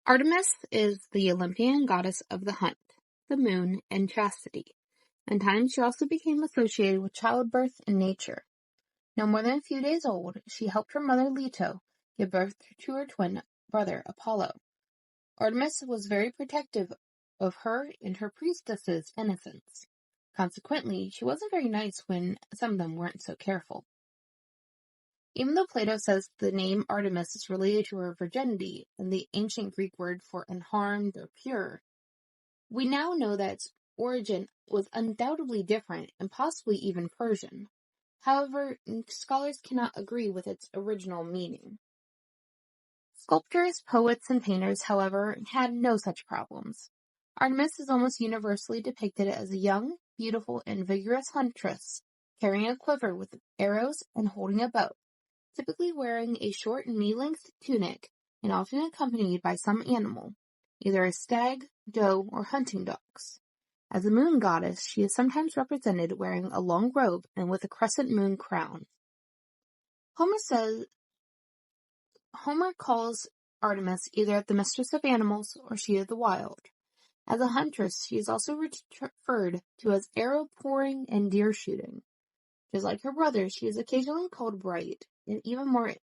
Artemis is the Olympian goddess of the hunt, the moon, and chastity. In time, she also became associated with childbirth and nature. Now more than a few days old, she helped her mother Leto give birth to her twin brother Apollo. Artemis was very protective of her and her priestesses' innocence. Consequently, she wasn't very nice when some of them weren't so careful. Even though Plato says the name Artemis is related to her virginity and the ancient Greek word for unharmed or pure, we now know that its origin was undoubtedly different and possibly even Persian. However, scholars cannot agree with its original meaning. Sculptors, poets, and painters, however, had no such problems. Artemis is almost universally depicted as a young, beautiful, and vigorous huntress, carrying a quiver with arrows and holding a bow, typically wearing a short knee-length tunic and often accompanied by some animal, either a stag, doe, or hunting dogs. As a moon goddess, she is sometimes represented wearing a long robe and with a crescent moon crown. Homer calls Artemis either the mistress of animals or she of the wild. As a huntress, she is also referred to as arrow-pouring and deer-shooting. Just like her brother, she is occasionally called Bright, and even more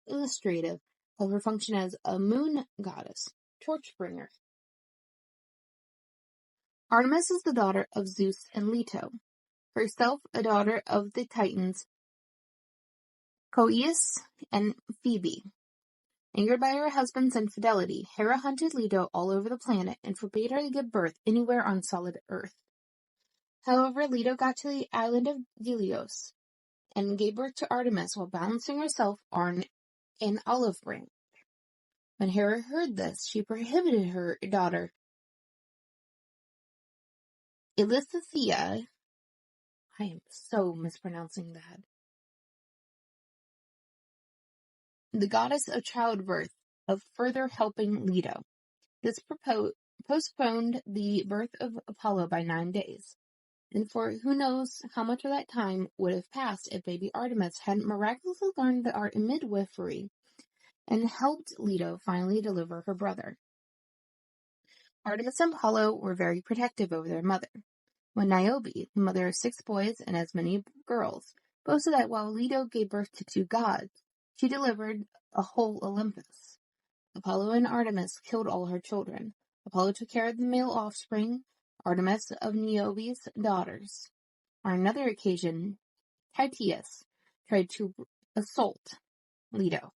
illustrative of her function as a moon goddess, torch-bringer. Artemis is the daughter of Zeus and Leto, herself a daughter of the Titans Coeus and Phoebe. Angered by her husband's infidelity, Hera hunted Leto all over the planet and forbade her to give birth anywhere on solid Earth. However, Leto got to the island of Delos and gave birth to Artemis while balancing herself on an olive branch. When Hera heard this, she prohibited her daughter Elisithea, I am so mispronouncing that, the goddess of childbirth, of further helping Leto. This postponed the birth of Apollo by 9 days. And for who knows how much of that time would have passed if baby Artemis hadn't miraculously learned the art of midwifery and helped Leto finally deliver her brother. Artemis and Apollo were very protective over their mother. When Niobe, the mother of 6 boys and as many girls, boasted that while Leto gave birth to 2 gods, she delivered a whole Olympus. Apollo and Artemis killed all her children. Apollo took care of the male offspring, Artemis of Niobe's daughters. On another occasion, Titius tried to assault Leto.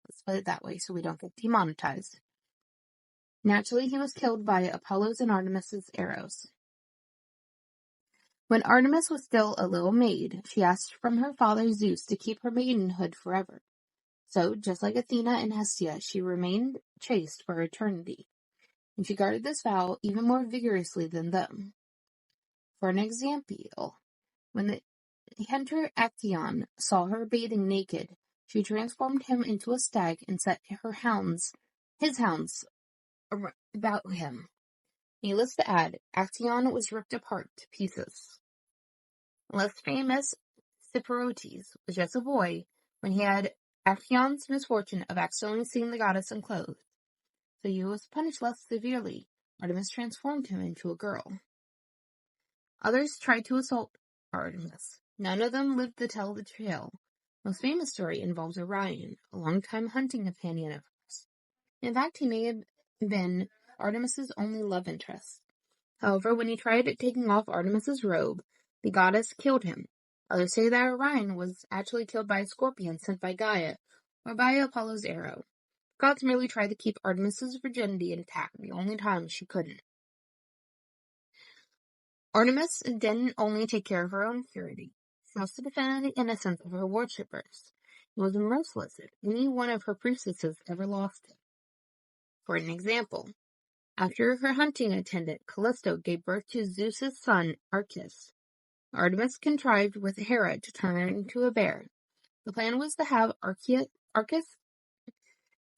Let's put it that way so we don't get demonetized. Naturally, he was killed by Apollo's and Artemis's arrows. When Artemis was still a little maid, she asked from her father Zeus to keep her maidenhood forever. So, just like Athena and Hestia, she remained chaste for eternity, and she guarded this vow even more vigorously than them. For an example, when the hunter Actaeon saw her bathing naked, she transformed him into a stag and set his hounds about him. Needless to add, Actaeon was ripped apart to pieces. Less famous, Cypriot was just a boy when he had Actaeon's misfortune of accidentally seeing the goddess unclothed, so he was punished less severely. Artemis transformed him into a girl. Others tried to assault Artemis. None of them lived to tell the tale. The most famous story involves Orion, a longtime hunting companion of hers. In fact, he may have been Artemis's only love interest. However, when he tried taking off Artemis's robe, the goddess killed him. Others say that Orion was actually killed by a scorpion sent by Gaia, or by Apollo's arrow. The gods merely tried to keep Artemis's virginity intact, the only time she couldn't. Artemis didn't only take care of her own purity, she also defended the innocence of her worshippers. It was merciless if any one of her priestesses ever lost it. For an example, after her hunting attendant Callisto gave birth to Zeus's son Arcas, Artemis contrived with Hera to turn her into a bear. The plan was to have Arcas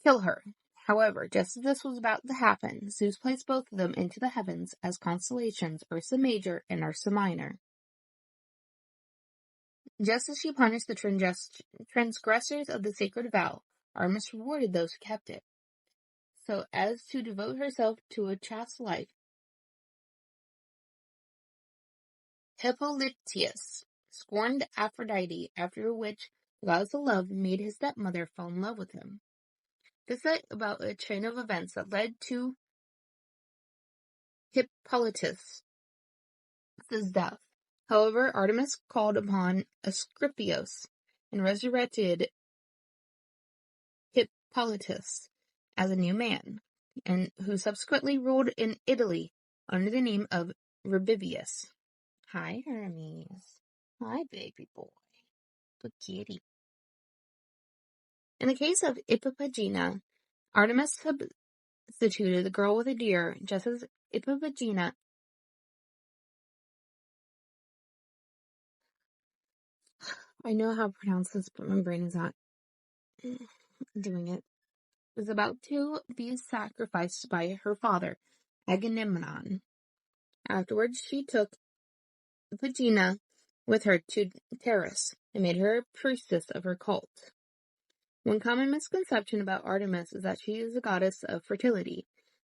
kill her. However, just as this was about to happen, Zeus placed both of them into the heavens as constellations Ursa Major and Ursa Minor. Just as she punished the transgressors of the sacred vow, Artemis rewarded those who kept it. so as to devote herself to a chaste life. Hippolytus scorned Aphrodite, after which the goddess of love made his stepmother fall in love with him. This set about a chain of events that led to Hippolytus' death. However, Artemis called upon Asclepius and resurrected Hippolytus as a new man, and who subsequently ruled in Italy under the name of Rebibius. Hi, Hermes. Hi, baby boy. Good kitty. In the case of Iphigenia, Artemis substituted the girl with a deer, just as Iphigenia I know how to pronounce this, but my brain is not doing it. Was about to be sacrificed by her father, Agamemnon. Afterwards, she took Iphigenia with her to Taurus and made her a priestess of her cult. One common misconception about Artemis is that she is a goddess of fertility.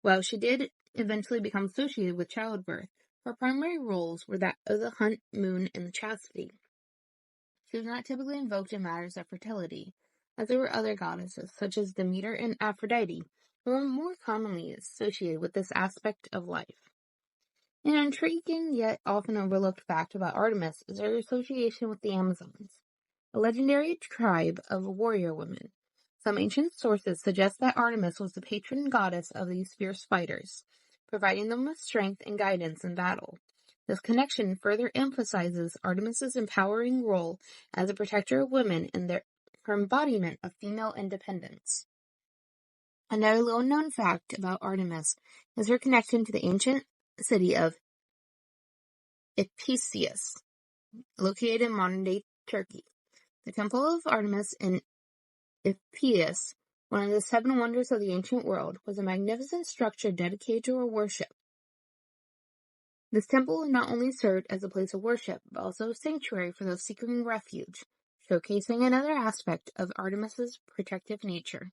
While she did eventually become associated with childbirth, her primary roles were that of the hunt, moon, and the chastity. She was not typically invoked in matters of fertility, as there were other goddesses, such as Demeter and Aphrodite, who were more commonly associated with this aspect of life. An intriguing yet often overlooked fact about Artemis is her association with the Amazons, a legendary tribe of warrior women. Some ancient sources suggest that Artemis was the patron goddess of these fierce fighters, providing them with strength and guidance in battle. This connection further emphasizes Artemis's empowering role as a protector of women and her embodiment of female independence. Another little-known fact about Artemis is her connection to the ancient city of Ephesus, located in modern-day Turkey. The Temple of Artemis in Ephesus, one of the 7 wonders of the ancient world, was a magnificent structure dedicated to her worship. This temple not only served as a place of worship, but also a sanctuary for those seeking refuge, showcasing another aspect of Artemis's protective nature.